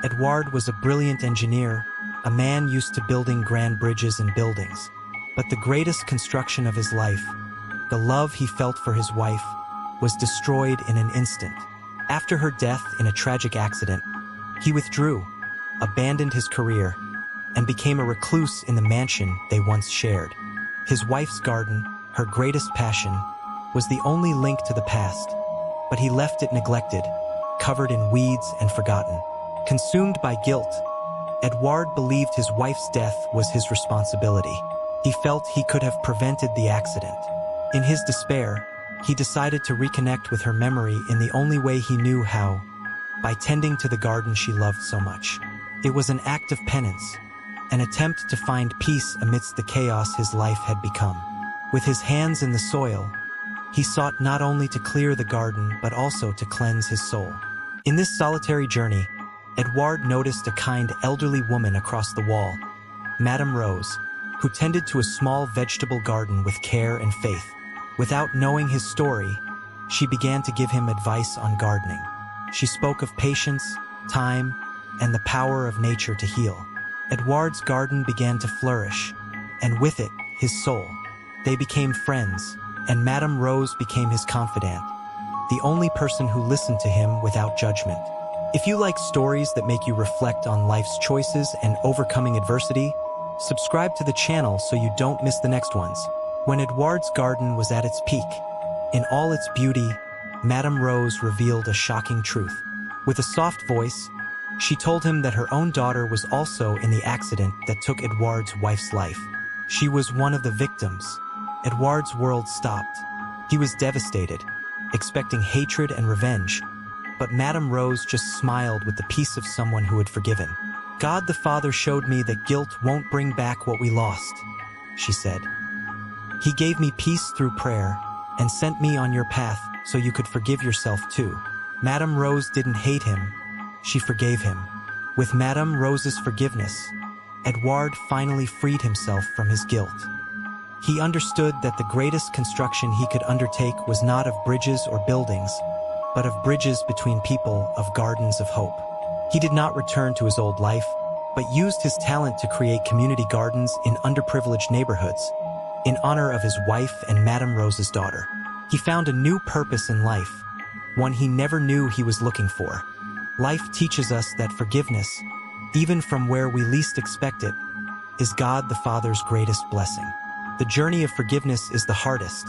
Edouard was a brilliant engineer, a man used to building grand bridges and buildings. But the greatest construction of his life, the love he felt for his wife, was destroyed in an instant. After her death in a tragic accident, he withdrew, abandoned his career, and became a recluse in the mansion they once shared. His wife's garden, her greatest passion, was the only link to the past, but he left it neglected, covered in weeds and forgotten. Consumed by guilt, Edouard believed his wife's death was his responsibility. He felt he could have prevented the accident. In his despair, he decided to reconnect with her memory in the only way he knew how, by tending to the garden she loved so much. It was an act of penance, an attempt to find peace amidst the chaos his life had become. With his hands in the soil, he sought not only to clear the garden but also to cleanse his soul. In this solitary journey, Edouard noticed a kind elderly woman across the wall, Madame Rose, who tended to a small vegetable garden with care and faith. Without knowing his story, she began to give him advice on gardening. She spoke of patience, time, and the power of nature to heal. Edouard's garden began to flourish, and with it, his soul. They became friends, and Madame Rose became his confidant, the only person who listened to him without judgment. If you like stories that make you reflect on life's choices and overcoming adversity, subscribe to the channel so you don't miss the next ones. When Edouard's garden was at its peak, in all its beauty, Madame Rose revealed a shocking truth. With a soft voice, she told him that her own daughter was also in the accident that took Edouard's wife's life. She was one of the victims. Edouard's world stopped. He was devastated, expecting hatred and revenge. But Madame Rose just smiled with the peace of someone who had forgiven. "God the Father showed me that guilt won't bring back what we lost," she said. "He gave me peace through prayer and sent me on your path so you could forgive yourself too." Madame Rose didn't hate him, she forgave him. With Madame Rose's forgiveness, Edouard finally freed himself from his guilt. He understood that the greatest construction he could undertake was not of bridges or buildings, but of bridges between people, of gardens of hope. He did not return to his old life, but used his talent to create community gardens in underprivileged neighborhoods, in honor of his wife and Madame Rose's daughter. He found a new purpose in life, one he never knew he was looking for. Life teaches us that forgiveness, even from where we least expect it, is God the Father's greatest blessing. The journey of forgiveness is the hardest,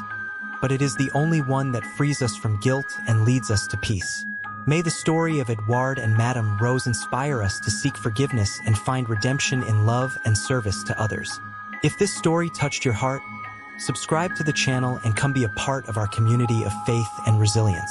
but it is the only one that frees us from guilt and leads us to peace. May the story of Edouard and Madame Rose inspire us to seek forgiveness and find redemption in love and service to others. If this story touched your heart, subscribe to the channel and come be a part of our community of faith and resilience.